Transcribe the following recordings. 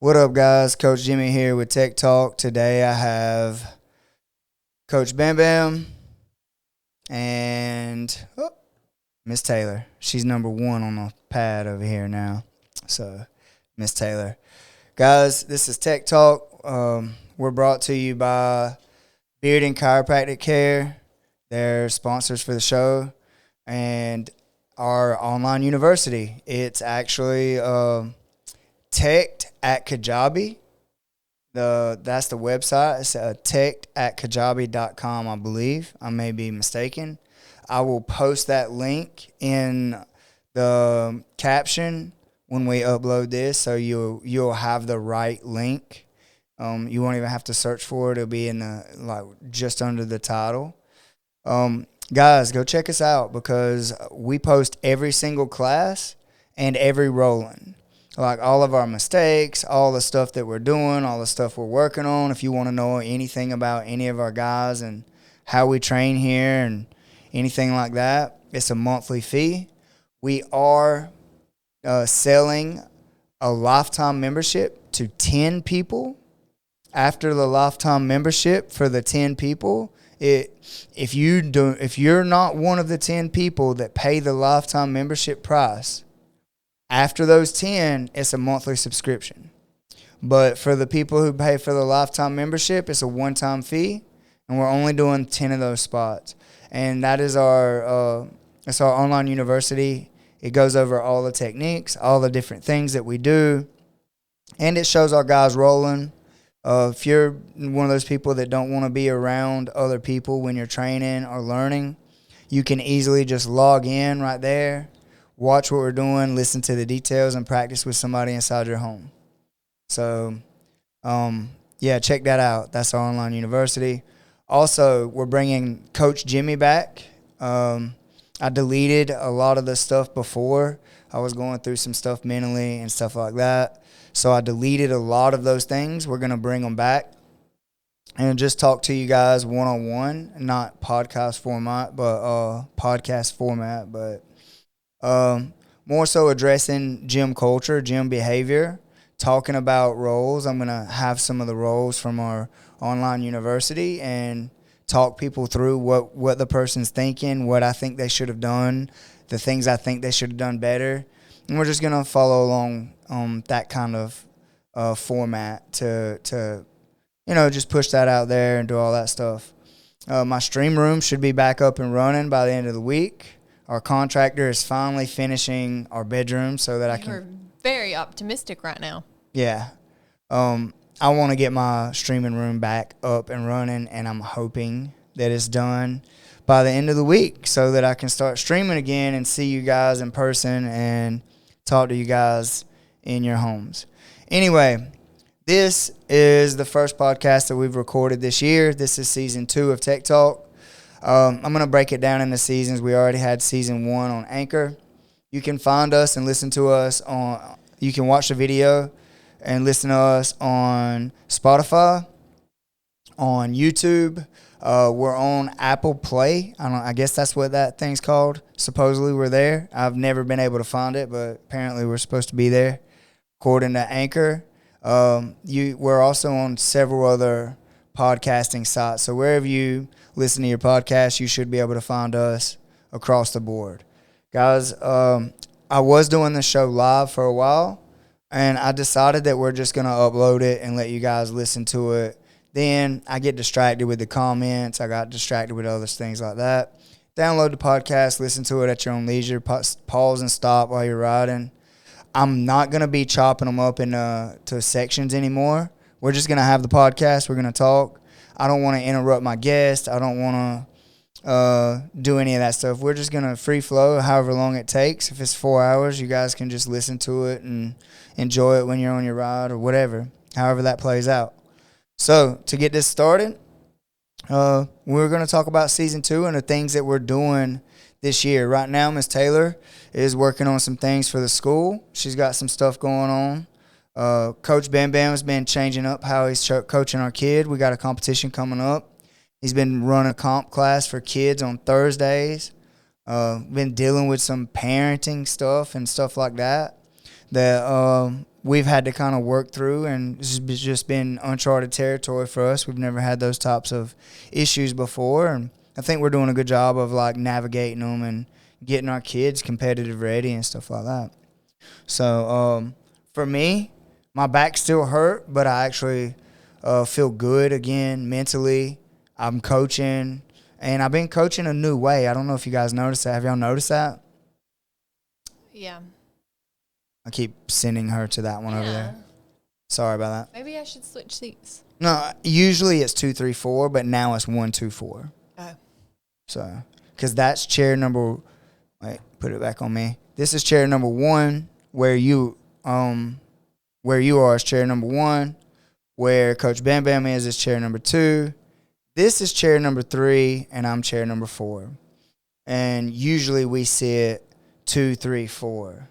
What up, guys? Coach Jimmy here with Tech Talk. Today I have Coach Bam Bam and Miss Taylor. She's number one on the pad over here now. So, Miss Taylor. Guys, this is Tech Talk. We're brought to you by Beard and Chiropractic Care. They're sponsors for the show. And our online university. It's actually TECT at Kajabi. That's the website. It's TECT at Kajabi.com, I believe. I may be mistaken. I will post that link in the caption when we upload this, so you'll have the right link. You won't even have to search for it. It'll be in the just under the title. Guys, go check us out because we post every single class and every roll-in. Like all of our mistakes, all the stuff that we're doing, all the stuff we're working on. If you want to know anything about any of our guys and how we train here and anything like that, it's a monthly fee. We are selling a lifetime membership to 10 people. After the lifetime membership for the 10 people, if you're not one of the 10 people that pay the lifetime membership price, after those 10, it's a monthly subscription. But for the people who pay for the lifetime membership, it's a one-time fee, and we're only doing 10 of those spots. And that is our online university. It goes over all the techniques, all the different things that we do, and it shows our guys rolling. If you're one of those people that don't want to be around other people when you're training or learning, you can easily just log in right there, watch what we're doing, listen to the details, and practice with somebody inside your home. So, check that out. That's our online university. Also, we're bringing Coach Jimmy back. I deleted a lot of the stuff before. I was going through some stuff mentally and stuff like that. So I deleted a lot of those things. We're going to bring them back and just talk to you guys one-on-one, not podcast format, but more so addressing gym culture, gym behavior, talking about roles. I'm going to have some of the roles from our online university and talk people through what the person's thinking, what I think they should have done, the things I think they should have done better. And we're just going to follow along that kind of format to just push that out there and do all that stuff. My stream room should be back up and running by the end of the week. Our contractor is finally finishing our bedroom so that You're very optimistic right now. Yeah. I want to get my streaming room back up and running, and I'm hoping that it's done by the end of the week so that I can start streaming again and see you guys in person and talk to you guys in your homes. Anyway, this is the first podcast that we've recorded this year. This is season 2 of Tech Talk. I'm going to break it down into seasons. We already had season 1 on Anchor. You can find us and listen to us you can watch the video and listen to us on Spotify, on YouTube. We're on Apple Play. I guess that's what that thing's called. Supposedly we're there. I've never been able to find it, but apparently we're supposed to be there. According to Anchor. We're also on several other podcasting sites. So wherever you listen to your podcast, you should be able to find us across the board. Guys, I was doing this show live for a while, and I decided that we're just going to upload it and let you guys listen to it. Then I get distracted with the comments. I got distracted with other things like that. Download the podcast, listen to it at your own leisure, pause and stop while you're riding. I'm not going to be chopping them up into sections anymore. We're just going to have the podcast. We're going to talk. I don't want to interrupt my guest. I don't want to do any of that stuff. We're just going to free flow however long it takes. If it's 4 hours, you guys can just listen to it and enjoy it when you're on your ride or whatever, however that plays out. So to get this started, we're going to talk about season 2 and the things that we're doing this year. Right now, Miss Taylor is working on some things for the school. She's got some stuff going on. Coach Bam Bam has been changing up how he's coaching our kid. We got a competition coming up. He's been running a comp class for kids on Thursdays. Been dealing with some parenting stuff and stuff like that. that we've had to kind of work through, and it's just been uncharted territory for us. We've never had those types of issues before, and I think we're doing a good job of like navigating them and getting our kids competitive ready and stuff like that. So for me, my back still hurt, but I actually feel good again mentally. I'm coaching, and I've been coaching a new way. I don't know if you guys noticed that. Have y'all noticed that? Yeah. I keep sending her to that one over there. Sorry about that. Maybe I should switch seats. No, usually it's 2, 3, 4, but now it's 1, 2, 4. Oh. So, because that's chair number. Wait, put it back on me. This is chair number 1, where you are is chair number 1. Where Coach Bam Bam is chair number 2. This is chair number 3, and I'm chair number 4. And usually we sit 2, 3, 4.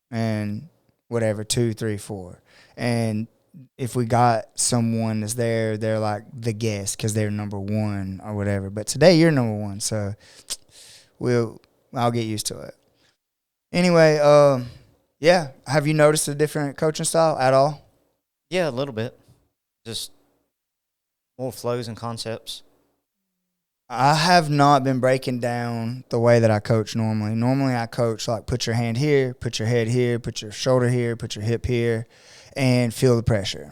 And whatever, 2, 3, 4. And if we got someone that's there, they're like the guest because they're number 1 or whatever. But today you're number 1, so I'll get used to it. Anyway, yeah. Have you noticed a different coaching style at all? Yeah, a little bit. Just more flows and concepts. I have not been breaking down the way that I coach normally. Normally I coach like put your hand here, put your head here, put your shoulder here, put your hip here, and feel the pressure.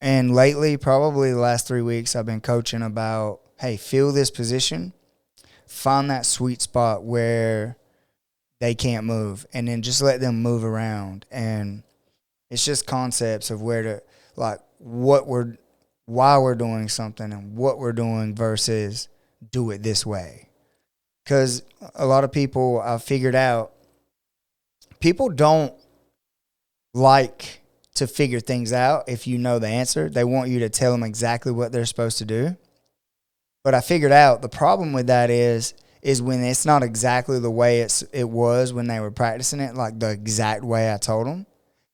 And lately, probably the last 3 weeks, I've been coaching about, hey, feel this position, find that sweet spot where they can't move, and then just let them move around. And it's just concepts of where to, like, why we're doing something and what we're doing versus do it this way. Because a lot of people, I've figured out, people don't like to figure things out if you know the answer. They want you to tell them exactly what they're supposed to do. But I figured out the problem with that is when it's not exactly the way it was when they were practicing it, like the exact way I told them.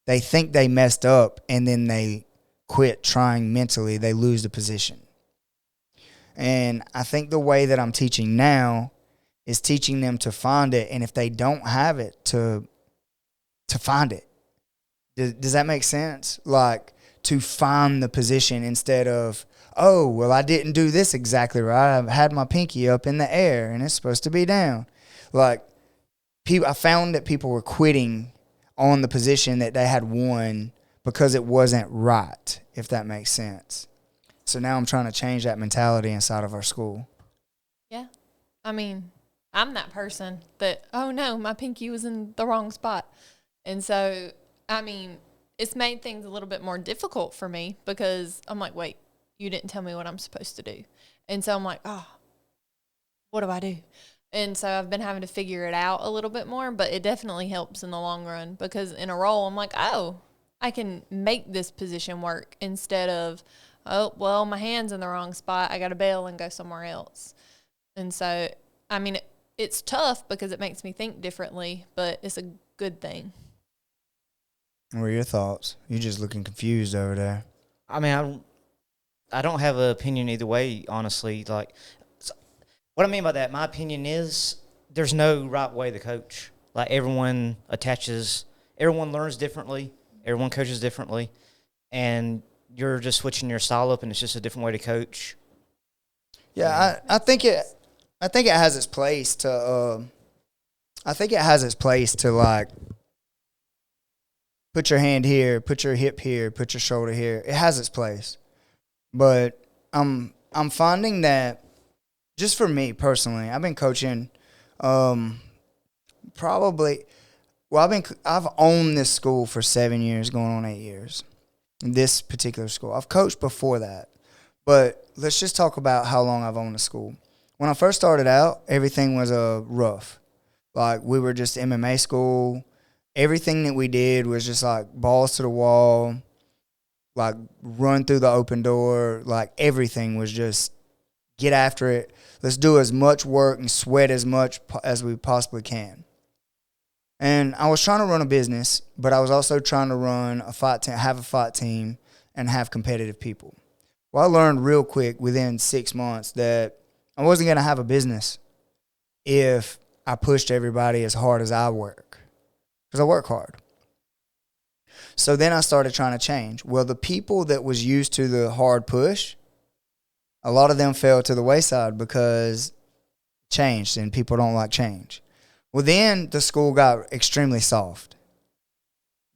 They think they messed up, and then they quit trying mentally. They lose the position. And I think the way that I'm teaching now is teaching them to find it, and if they don't have it, to find it. Does that make sense? Like, to find the position instead of, oh, well, I didn't do this exactly right. I've had my pinky up in the air, and it's supposed to be down. Like, I found that people were quitting on the position that they had won because it wasn't right, if that makes sense. So now I'm trying to change that mentality inside of our school. Yeah. I mean, I'm that person that, oh, no, my pinky was in the wrong spot. And so, I mean, it's made things a little bit more difficult for me because I'm like, wait, you didn't tell me what I'm supposed to do. And so I'm like, oh, what do I do? And so I've been having to figure it out a little bit more, but it definitely helps in the long run because in a roll, I'm like, oh, I can make this position work instead of, oh, well, my hand's in the wrong spot. I got to bail and go somewhere else. And so, I mean, it's tough because it makes me think differently, but it's a good thing. What are your thoughts? You're just looking confused over there. I mean, I don't have an opinion either way, honestly. Like, what I mean by that, my opinion is there's no right way to coach. Like, everyone learns differently, everyone coaches differently, and you're just switching your style up, and it's just a different way to coach. Yeah, I think it has its place to. I think it has its place to, like, put your hand here, put your hip here, put your shoulder here. It has its place, but I'm finding that just for me personally, I've been coaching, probably. Well, I've owned this school for 7 years, going on 8 years. This particular school. I've coached before that. But let's just talk about how long I've owned the school. When I first started out, everything was rough. Like, we were just MMA school. Everything that we did was just like balls to the wall, like run through the open door. Like, everything was just get after it. Let's do as much work and sweat as much as we possibly can. And I was trying to run a business, but I was also trying to run a fight team, have a fight team, and have competitive people. Well, I learned real quick within 6 months that I wasn't going to have a business if I pushed everybody as hard as I work. Because I work hard. So then I started trying to change. Well, the people that was used to the hard push, a lot of them fell to the wayside because changed, and people don't like change. Well, then the school got extremely soft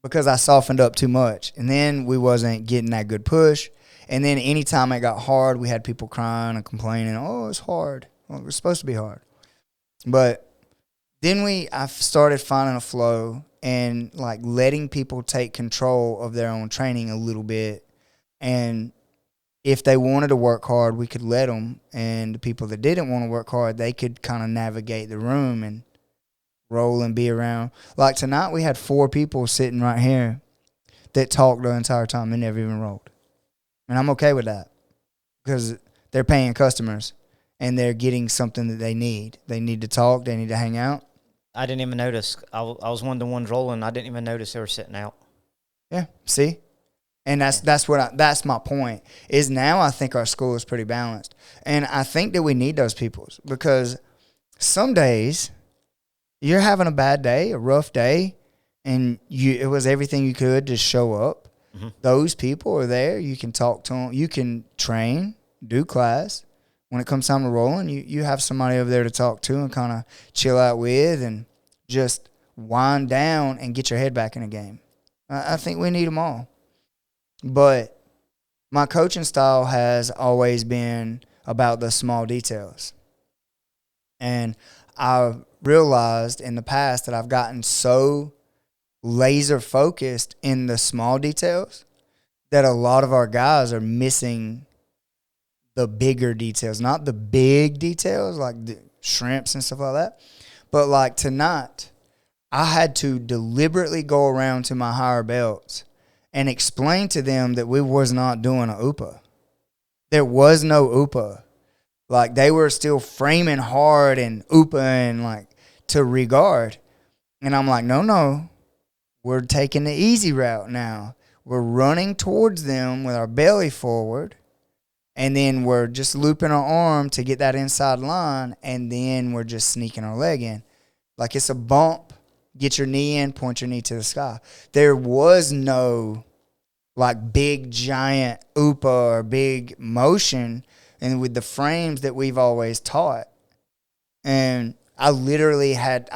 because I softened up too much, and then we wasn't getting that good push. And then anytime it got hard, we had people crying and complaining, oh, it's hard. Well, it was supposed to be hard. But then I started finding a flow and like letting people take control of their own training a little bit. And if they wanted to work hard, we could let them. And the people that didn't want to work hard, they could kind of navigate the room and roll and be around. Like tonight, we had 4 people sitting right here that talked the entire time and never even rolled. And I'm okay with that because they're paying customers and they're getting something that they need. They need to talk. They need to hang out. I didn't even notice. I was one of the ones rolling. I didn't even notice they were sitting out. Yeah, see? And that's my point, is now I think our school is pretty balanced. And I think that we need those people because some days you're having a bad day, a rough day, and it was everything you could to show up. Mm-hmm. Those people are there. You can talk to them. You can train, do class. When it comes time to rolling, you have somebody over there to talk to and kind of chill out with and just wind down and get your head back in the game. I think we need them all. But my coaching style has always been about the small details. And I realized in the past that I've gotten so laser focused in the small details that a lot of our guys are missing the bigger details, not the big details like the shrimps and stuff like that. But like tonight, I had to deliberately go around to my higher belts and explain to them that we was not doing a UPA. There was no UPA. Like they were still framing hard and UPA and like to regard. And I'm like, no. We're taking the easy route now. We're running towards them with our belly forward, and then we're just looping our arm to get that inside line, and then we're just sneaking our leg in. Like it's a bump, get your knee in, point your knee to the sky. There was no like big giant UPA or big motion and with the frames that we've always taught. And I literally had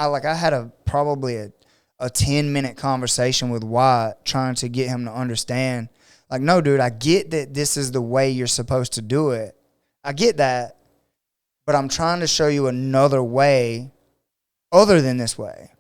probably a 10-minute conversation with Wyatt trying to get him to understand, like, no, dude, I get that this is the way you're supposed to do it. I get that, but I'm trying to show you another way other than this way.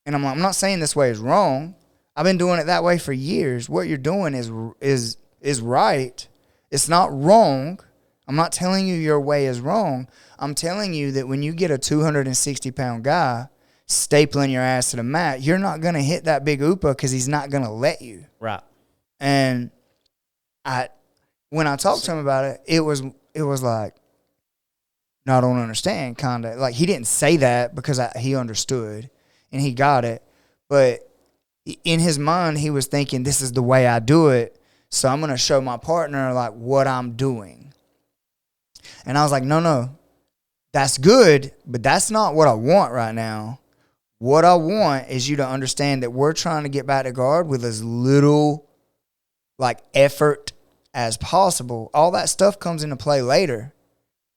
And I'm like, I'm not saying this way is wrong. I've been doing it that way for years. What you're doing is right. It's not wrong. I'm not telling you your way is wrong. I'm telling you that when you get a 260-pound guy stapling your ass to the mat, you're not going to hit that big UPA because he's not going to let you. Right. And when I talked to him about it, it was like, no, I don't understand, kind of. Like, he didn't say that because he understood and he got it. But in his mind, he was thinking, this is the way I do it, so I'm going to show my partner, like, what I'm doing. And I was like, no, that's good, but that's not what I want right now. What I want is you to understand that we're trying to get back to guard with as little like effort as possible. All that stuff comes into play later.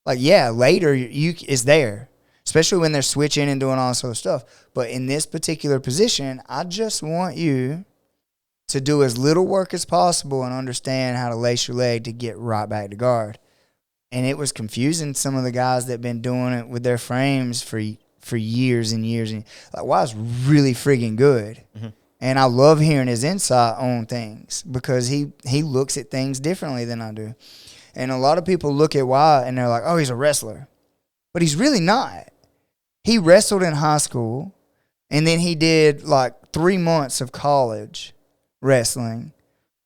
Like, yeah, later is there, especially when they're switching and doing all this other stuff. But in this particular position, I just want you to do as little work as possible and understand how to lace your leg to get right back to guard. And it was confusing some of the guys that been doing it with their frames for years and years. And like, wow, it's really friggin' good. Mm-hmm. And I love hearing his insight on things because he looks at things differently than I do. And a lot of people look at Wyatt and they're like, oh, he's a wrestler. But he's really not. He wrestled in high school, and then he did like 3 months of college wrestling.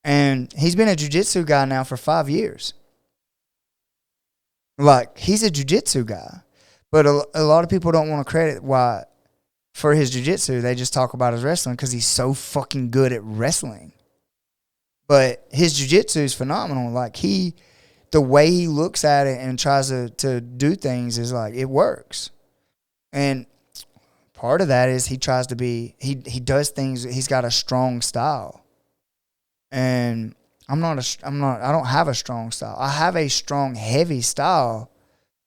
And he's been a jiu-jitsu guy now for 5 years. Like, he's a jiu-jitsu guy. But a lot of people don't want to credit Wyatt for his jiu-jitsu. They just talk about his wrestling because he's so fucking good at wrestling. But his jiu-jitsu is phenomenal. Like, the way he looks at it and tries to do things is like, it works. And part of that is he tries to be, he does things, he's got a strong style. And I don't have a strong style. I have a strong, heavy style,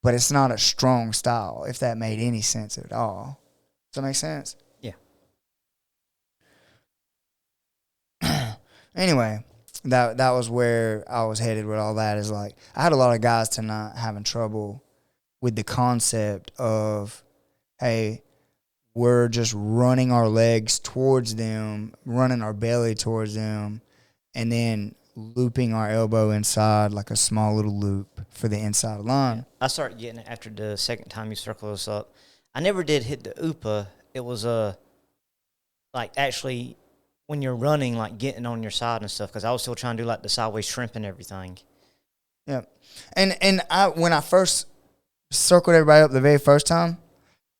but it's not a strong style, if that made any sense at all. Does that make sense? Yeah. Anyway, that was where I was headed with all that. Is like, I had a lot of guys tonight having trouble with the concept of, hey, we're just running our legs towards them, running our belly towards them, and then looping our elbow inside like a small little loop for the inside line. I started getting it after the second time you circle us up. I never did hit the UPA. It was like actually when you're running, like getting on your side and stuff, because I was still trying to do like the sideways shrimp and everything. Yeah. And when I first circled everybody up the very first time,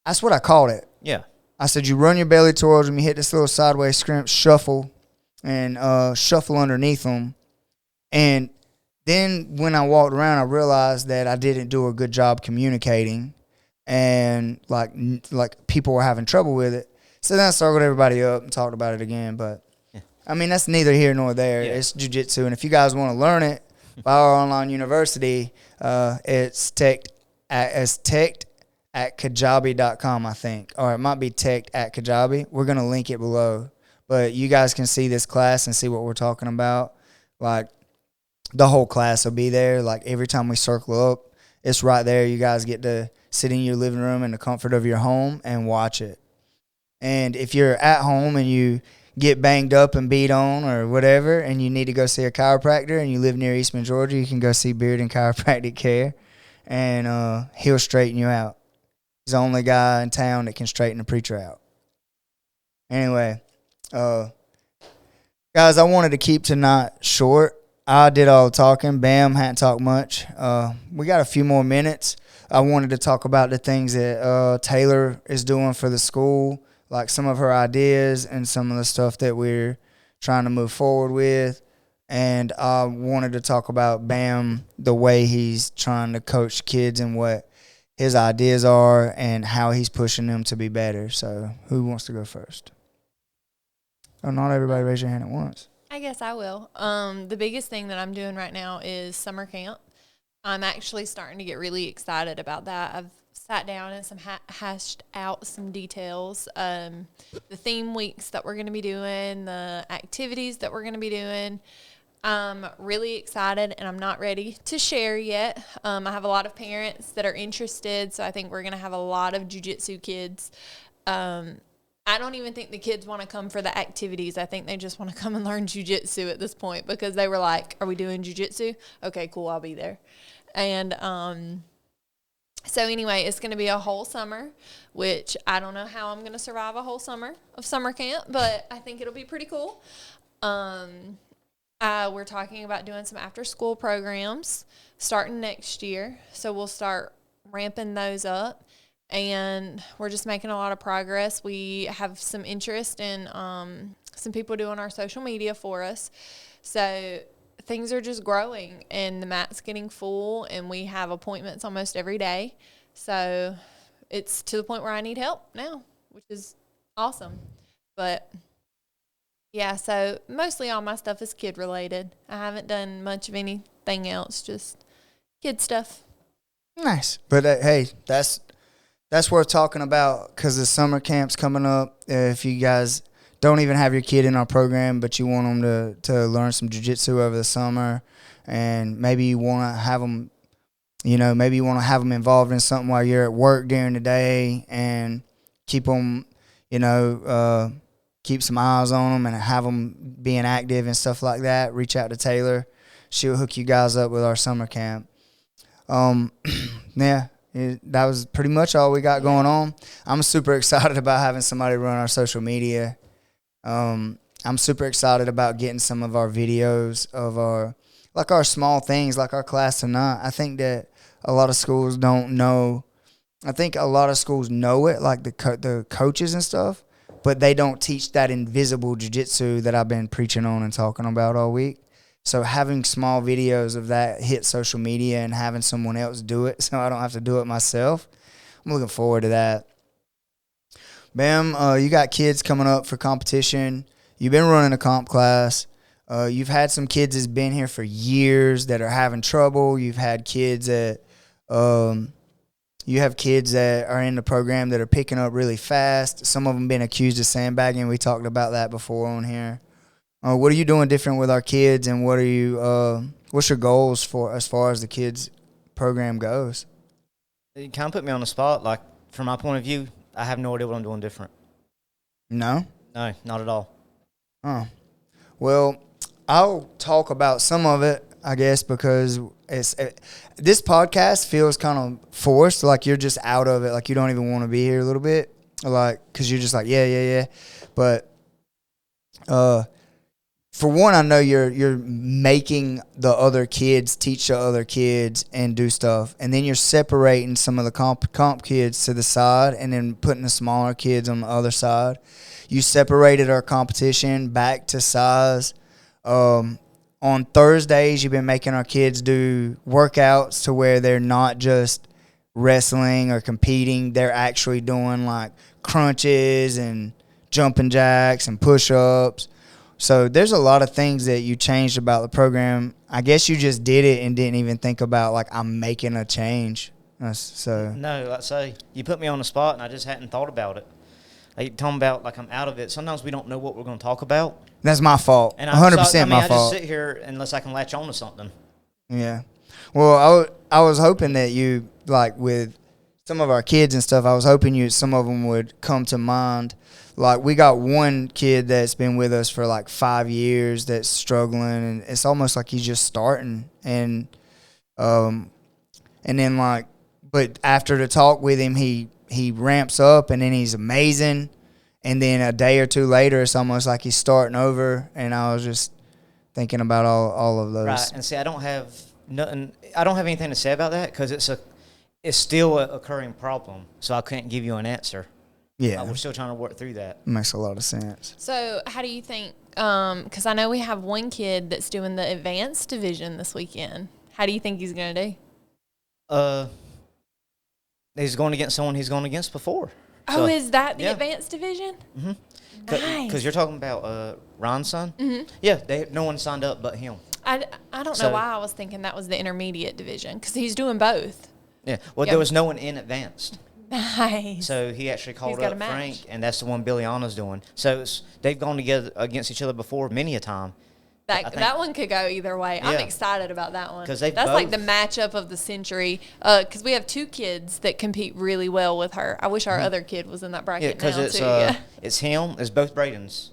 that's what I called it. Yeah. I said you run your belly towards them, you hit this little sideways scrimp, shuffle, and shuffle underneath them. And then when I walked around, I realized that I didn't do a good job communicating, and like people were having trouble with it. So then I circled everybody up and talked about it again. But yeah. I mean, that's neither here nor there. Yeah. It's jiu-jitsu, and if you guys want to learn it by our online university, it's TECT at kajabi.com, I think. Or it might be TECT at Kajabi. We're going to link it below. But you guys can see this class and see what we're talking about. Like, the whole class will be there. Like, every time we circle up, it's right there. You guys get to sit in your living room in the comfort of your home and watch it. And if you're at home and you get banged up and beat on or whatever, and you need to go see a chiropractor and you live near Eastman, Georgia, you can go see Beard and Chiropractic Care, and he'll straighten you out. He's the only guy in town that can straighten a preacher out. Anyway, guys, I wanted to keep tonight short. I did all the talking. Bam hadn't talked much. We got a few more minutes. I wanted to talk about the things that Taylor is doing for the school, like some of her ideas and some of the stuff that we're trying to move forward with. And I wanted to talk about Bam, the way he's trying to coach kids and what his ideas are and how he's pushing them to be better. So who wants to go first? Oh, not everybody raise your hand at once. I guess I will. The biggest thing that I'm doing right now is summer camp. I'm actually starting to get really excited about that. I've sat down and hashed out some details. The theme weeks that we're going to be doing, the activities that we're going to be doing. I'm really excited, and I'm not ready to share yet. I have a lot of parents that are interested, so I think we're going to have a lot of jiu-jitsu kids. I don't even think the kids want to come for the activities. I think they just want to come and learn jiu-jitsu at this point, because they were like, are we doing jiu-jitsu? Okay, cool, I'll be there. And so anyway, it's going to be a whole summer, which I don't know how I'm going to survive a whole summer of summer camp, but I think it'll be pretty cool. We're talking about doing some after-school programs starting next year, so we'll start ramping those up. And we're just making a lot of progress. We have some interest in some people doing our social media for us. So things are just growing, and the mat's getting full, and we have appointments almost every day. So it's to the point where I need help now, which is awesome. But yeah, so mostly all my stuff is kid related. I haven't done much of anything else, just kid stuff. Nice. But hey, that's worth talking about, because the summer camp's coming up. If you guys don't even have your kid in our program, but you want them to learn some jiu-jitsu over the summer, and maybe you want to have them, maybe you want to have them involved in something while you're at work during the day, and keep them, keep some eyes on them and have them being active and stuff like that, reach out to Taylor. She'll hook you guys up with our summer camp. Yeah. That was pretty much all we got going on. I'm super excited about having somebody run our social media. I'm super excited about getting some of our videos of our small things, like our class tonight. I think that a lot of schools don't know. I think a lot of schools know it, like the coaches and stuff, but they don't teach that invisible jiu-jitsu that I've been preaching on and talking about all week. So having small videos of that hit social media and having someone else do it so I don't have to do it myself, I'm looking forward to that. Bam, you got kids coming up for competition. You've been running a comp class. You've had some kids that's been here for years that are having trouble. You've had kids that you have kids that are in the program that are picking up really fast. Some of them been accused of sandbagging. We talked about that before on here. What are you doing different with our kids, and what are you? What's your goals for as far as the kids program goes? You kind of put me on the spot. Like, from my point of view, I have no idea what I'm doing different. No? No, not at all. Oh. Well, I'll talk about some of it, I guess, because this podcast feels kind of forced, like you're just out of it, like you don't even want to be here a little bit, like, because you're just like, yeah. But for one, I know you're making the other kids teach the other kids and do stuff, and then you're separating some of the comp kids to the side and then putting the smaller kids on the other side. You separated our competition back to size. On Thursdays, you've been making our kids do workouts to where they're not just wrestling or competing. They're actually doing like crunches and jumping jacks and push-ups. So there's a lot of things that you changed about the program. I guess you just did it and didn't even think about, like, I'm making a change. So No, like I say, you put me on the spot, and I just hadn't thought about it. Like, talking about, like, I'm out of it. Sometimes we don't know what we're going to talk about. That's my fault. And 100% my fault. I just sit here unless I can latch on to something. Yeah. Well, I was hoping that you, like, with some of our kids and stuff, I was hoping some of them would come to mind. Like, we got one kid that's been with us for like 5 years that's struggling, and it's almost like he's just starting. And then, like, but after the talk with him, he ramps up, and then he's amazing. And then a day or two later, it's almost like he's starting over. And I was just thinking about all of those. Right. And see, I don't have anything to say about that because it's still an occurring problem. So I couldn't give you an answer. Yeah. We're still trying to work through that. Makes a lot of sense. So how do you think, because I know we have one kid that's doing the advanced division this weekend. How do you think he's going to do? He's going against someone he's gone against before. Oh, is that the advanced division? Mm-hmm. Nice. Because you're talking about Ron's son? Mm-hmm. Yeah, no one signed up but him. I don't know why I was thinking that was the intermediate division because he's doing both. Yeah, well, there was no one in advanced. Nice. So he actually called up Frank, and that's the one Billiana's doing. So they've gone together against each other before many a time. That one could go either way. Yeah. I'm excited about that one. That's like the matchup of the century. Because we have two kids that compete really well with her. I wish our other kid was in that bracket now, too. It's him. It's both Bradens.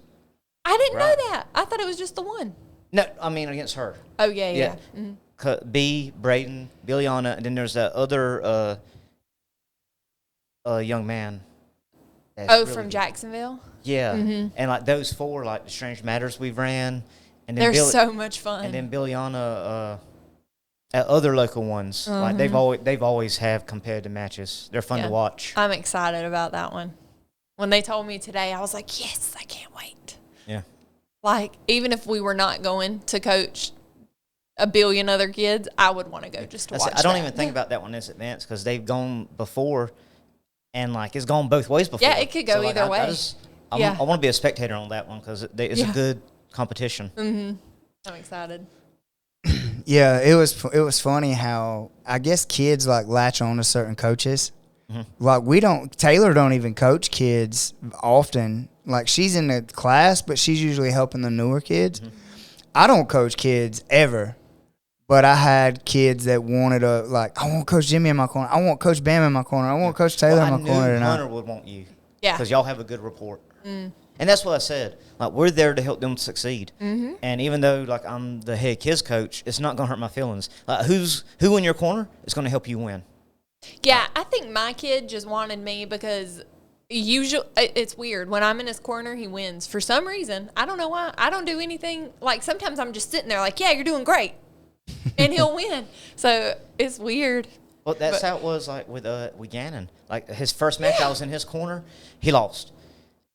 I didn't know that. I thought it was just the one. No, I mean against her. Oh, yeah. Mm-hmm. B, Braden, Billiana, and then there's that other young man. Really from Jacksonville? Yeah. Mm-hmm. And like those four, like the Strange Matters we've ran. And then they're so much fun. And then Billiana at other local ones. Like they've always have competitive matches. They're fun to watch. I'm excited about that one. When they told me today, I was like, yes, I can't wait. Yeah. Like, even if we were not going to coach a billion other kids, I would want to go just to watch I don't even think about that one as advanced because they've gone before and, like, it's gone both ways before. Yeah, it could go either way. I want to be a spectator on that one because it's a good competition. Mm-hmm. I'm excited. Yeah, it was funny how I guess kids like latch on to certain coaches. Mm-hmm. Like Taylor don't even coach kids often. Like she's in the class, but she's usually helping the newer kids. Mm-hmm. I don't coach kids ever, but I had kids that wanted I want Coach Jimmy in my corner. I want Coach Bam in my corner. I want Coach Taylor in my corner. Hunter would want you. Yeah. Because y'all have a good rapport. Mm. And that's what I said. Like, we're there to help them succeed. Mm-hmm. And even though, like, I'm the head kids coach, it's not going to hurt my feelings. Like, who in your corner is going to help you win? Yeah, I think my kid just wanted me because usually it's weird. When I'm in his corner, he wins. For some reason, I don't know why. I don't do anything. Like, sometimes I'm just sitting there like, yeah, you're doing great. And he'll win. So it's weird. Well, that's how it was, like, with Gannon. Like, his first match, I was in his corner. He lost.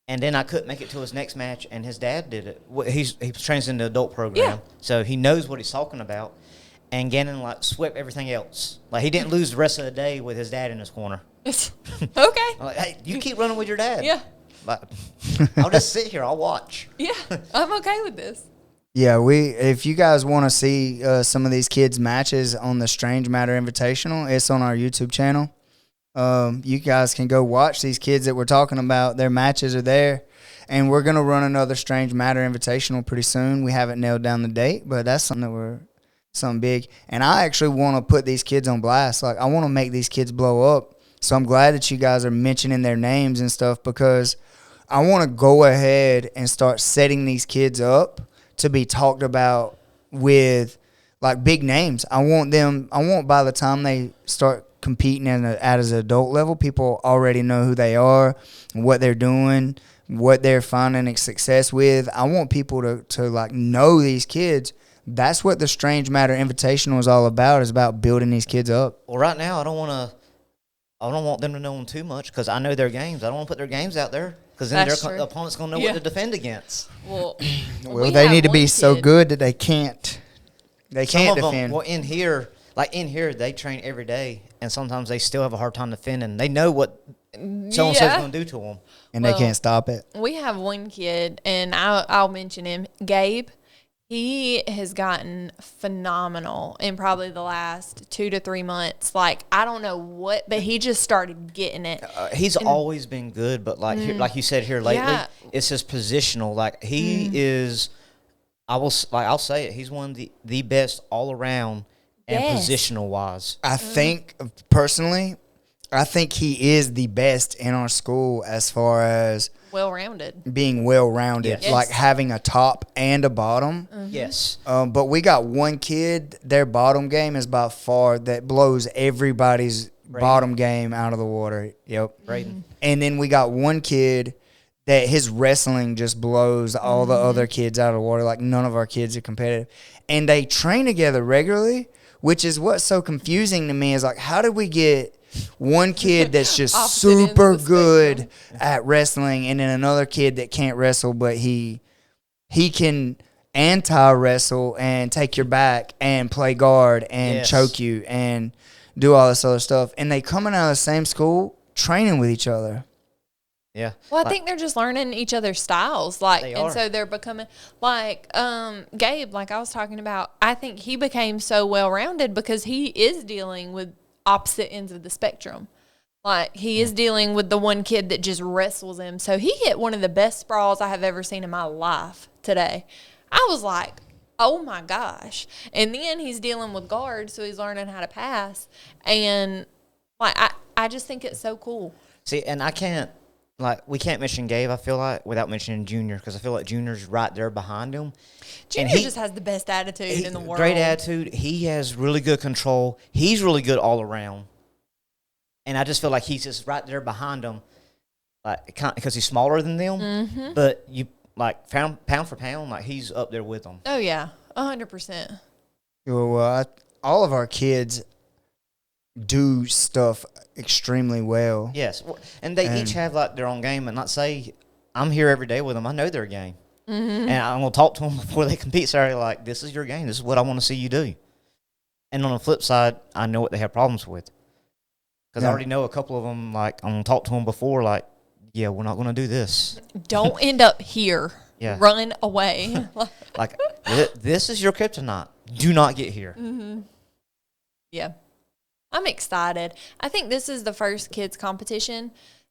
And then I couldn't make it to his next match, and his dad did it. He trains in the adult program, so he knows what he's talking about. And Gannon, like, swept everything else. Like, he didn't lose the rest of the day with his dad in his corner. Okay. I'm like, hey, you keep running with your dad. Yeah. Like, I'll just sit here. I'll watch. Yeah, I'm okay with this. Yeah, if you guys want to see some of these kids' matches on the Strange Matter Invitational, it's on our YouTube channel. You guys can go watch these kids that we're talking about. Their matches are there, and we're gonna run another Strange Matter Invitational pretty soon. We haven't nailed down the date, but that's something big. And I actually want to put these kids on blast. Like I want to make these kids blow up. So I'm glad that you guys are mentioning their names and stuff because I want to go ahead and start setting these kids up to be talked about with like big names. I want by the time they start competing at an adult level, people already know who they are, what they're doing, what they're finding success with. I want people to like know these kids. That's what the Strange Matter Invitational is all about, is about building these kids up. Well, right now, I don't want them to know them too much because I know their games. I don't want to put their games out there because then their opponent's going to know what to defend against. Well, they need to be so good that they can't Some of defend. them, well, in here, they train every day, and sometimes they still have a hard time defending. They know what so-and-so's going to do to them. And they can't stop it. We have one kid, and I'll mention him, Gabe. He has gotten phenomenal in probably the last 2 to 3 months. Like, I don't know what, but he just started getting it. He's always been good, but like you said here lately, it's his positional. Like, he is, I'll say it, he's one of the best all around and positional wise. I think, personally, he is the best in our school as far as well-rounded. Being well-rounded, Yes. like having a top and a bottom. Yes. But we got one kid, their bottom game is by far that blows everybody's bottom game out of the water. Yep. Braden. And then we got one kid that his wrestling just blows all the other kids out of the water. Like none of our kids are competitive. And they train together regularly, which is what's so confusing to me is like, how did we get one kid that's just super good at wrestling and then another kid that can't wrestle, but he can anti-wrestle and take your back and play guard and choke you and do all this other stuff. And they coming out of the same school training with each other. Yeah. Well, I think they're just learning each other's styles. Like, and so they're becoming like Gabe, like I was talking about, I think he became so well-rounded because he is dealing with opposite ends of the spectrum. Like he is dealing with the one kid that just wrestles him. So he hit one of the best sprawls I have ever seen in my life today. I was like, oh my gosh. And then he's dealing with guards, so he's learning how to pass. And like I just think it's so cool. See, and we can't mention Gabe, I feel like, without mentioning Junior, because I feel like Junior's right there behind him. Junior just has the best attitude in the world. Great attitude. He has really good control. He's really good all around. And I just feel like he's just right there behind them, like because he's smaller than them. Mm-hmm. But you like pound for pound, like he's up there with them. Oh yeah, 100%. Well, all of our kids do stuff extremely well. Yes, and they each have like their own game, and not say I'm here every day with them. I know their game, and I'm gonna talk to them before they compete. Sorry, like this is your game. This is what I want to see you do. And on the flip side, I know what they have problems with because I already know a couple of them. Like I'm gonna talk to them before, like, yeah, we're not gonna do this. Don't end up here. Yeah, run away. Like this is your kryptonite. Do not get here. Mm-hmm. Yeah. I'm excited. I think this is the first kids competition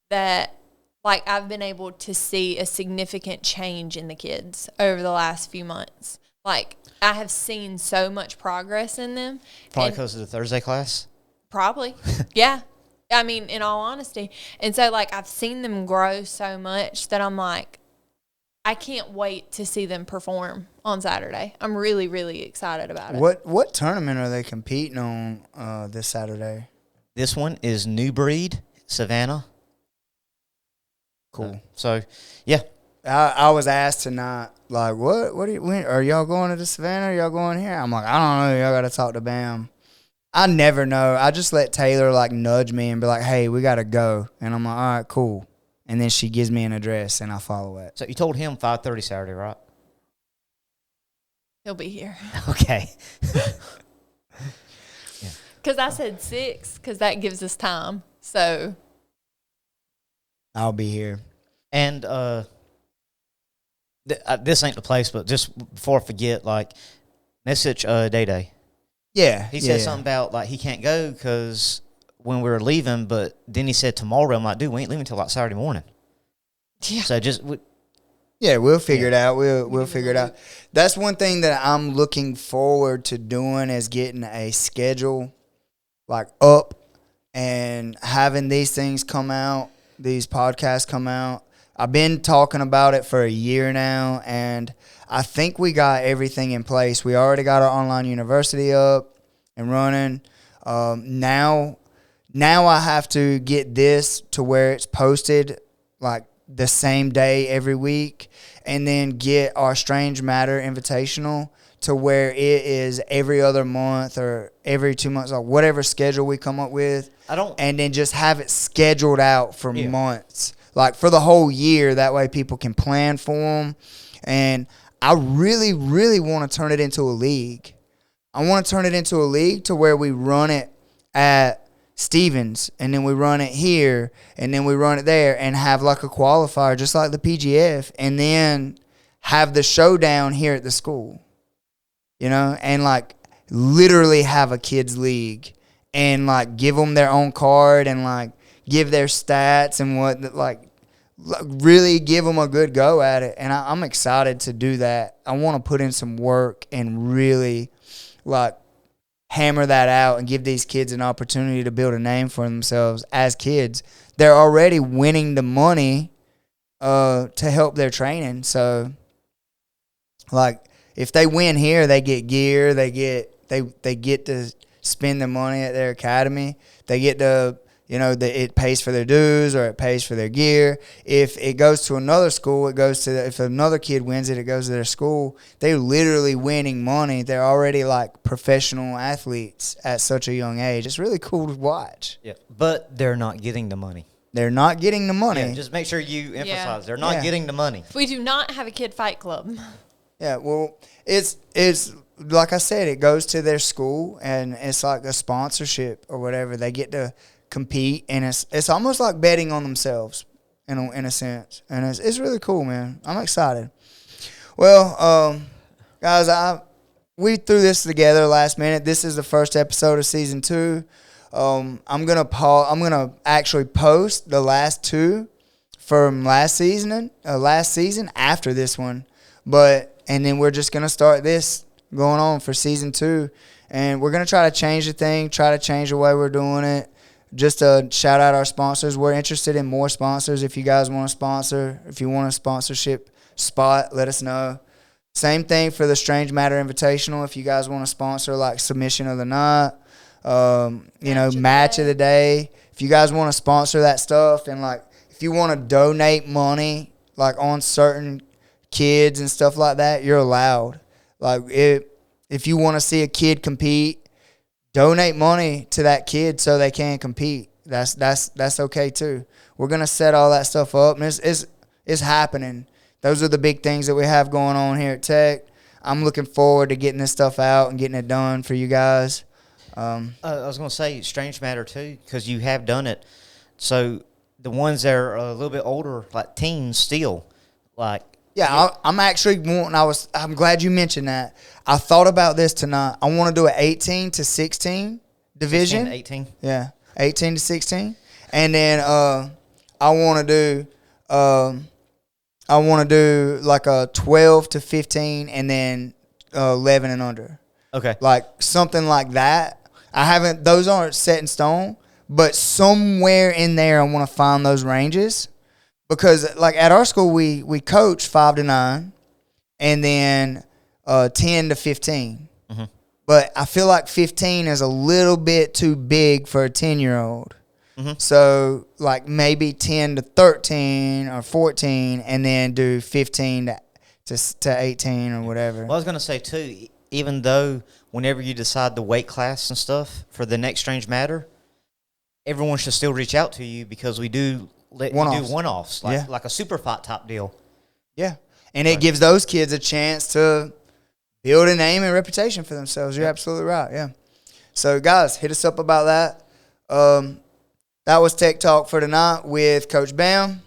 that like I've been able to see a significant change in the kids over the last few months. Like I have seen so much progress in them. Probably because of the Thursday class? Probably. Yeah. I mean, in all honesty. And so like I've seen them grow so much that I'm like, I can't wait to see them perform on Saturday. I'm really, really excited about it. What tournament are they competing on this Saturday? This one is New Breed, Savannah. Cool. So, yeah. I was asked tonight, like, when are y'all going to the Savannah? Are y'all going here? I'm like, I don't know. Y'all got to talk to Bam. I never know. I just let Taylor, like, nudge me and be like, hey, we got to go. And I'm like, all right, cool. And then she gives me an address, and I follow it. So you told him 5:30 Saturday, right? He'll be here. Okay. Because I said 6, because that gives us time. So I'll be here. And this ain't the place, but just before I forget, like, message Day. Yeah. He said something about, like, he can't go because when we were leaving, but then he said tomorrow. I'm like, dude, we ain't leaving until, like, Saturday morning. Yeah. So just we'll figure it out. We'll figure it out. That's one thing that I'm looking forward to doing is getting a schedule, like, up and having these things come out, these podcasts come out. I've been talking about it for a year now, and I think we got everything in place. We already got our online university up and running. Now I have to get this to where it's posted like the same day every week, and then get our Strange Matter Invitational to where it is every other month or every 2 months, or whatever schedule we come up with. And then just have it scheduled out for months, like for the whole year. That way people can plan for them. And I really, really want to turn it into a league. I want to turn it into a league to where we run it at Stevens, and then we run it here, and then we run it there, and have like a qualifier, just like the PGF, and then have the showdown here at the school, and like literally have a kids league, and like give them their own card, and like give their stats and what, like really give them a good go at it. And I'm excited to do that. I want to put in some work and really like hammer that out and give these kids an opportunity to build a name for themselves as kids. They're already winning the money to help their training. So like if they win here, they get gear, they get to spend the money at their academy. They get to, it pays for their dues or it pays for their gear. If it goes to another school, if another kid wins it, it goes to their school. They're literally winning money. They're already like professional athletes at such a young age. It's really cool to watch. Yeah, but they're not getting the money. They're not getting the money. Yeah, just make sure you emphasize they're not getting the money. We do not have a kid fight club. Yeah, well, it's like I said, it goes to their school, and it's like a sponsorship or whatever. They get to compete, and it's almost like betting on themselves in a sense, and it's really cool, man. I'm excited. Well, guys, we threw this together last minute. This is the first episode of season 2. I'm gonna actually post the last 2 from last season after this one, and then we're just gonna start this going on for season 2, and we're gonna try to change the way we're doing it. Just to shout out our sponsors. We're interested in more sponsors. If you guys want to sponsor, if you want a sponsorship spot, let us know. Same thing for the Strange Matter Invitational. If you guys want to sponsor, like submission of the night, match of the day. If you guys want to sponsor that stuff, and like if you want to donate money, like on certain kids and stuff like that, you're allowed. Like if you want to see a kid compete, donate money to that kid so they can compete. That's okay too. We're gonna set all that stuff up, and it's happening. Those are the big things that we have going on here at TECT. I'm looking forward to getting this stuff out and getting it done for you guys. I was gonna say Strange Matter too, because you have done it. So the ones that are a little bit older, like teens, still like. Yeah, I'm actually wanting. I'm glad you mentioned that. I thought about this tonight. I want to do an 18 to 16 division. 16 to 18. Yeah, 18 to 16, and then I want to do like a 12 to 15, and then 11 and under. Okay, like something like that. Those aren't set in stone, but somewhere in there, I want to find those ranges. Because like at our school, we coach 5 to 9, and then 10 to 15. Mm-hmm. But I feel like 15 is a little bit too big for a 10-year-old. Mm-hmm. So like maybe 10 to 13 or 14, and then do 15 to 18 or whatever. Well, I was gonna say too, even though whenever you decide the weight class and stuff for the next Strange Matter, everyone should still reach out to you, because we do. You do one-offs, like a super fight type deal. Yeah, and it gives those kids a chance to build a name and reputation for themselves. You're absolutely right, yeah. So, guys, hit us up about that. That was Tech Talk for tonight with Coach Bam,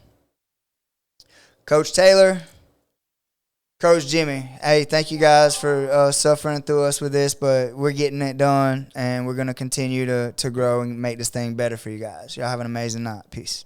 Coach Taylor, Coach Jimmy, hey, thank you guys for suffering through us with this, but we're getting it done, and we're going to continue to grow and make this thing better for you guys. Y'all have an amazing night. Peace.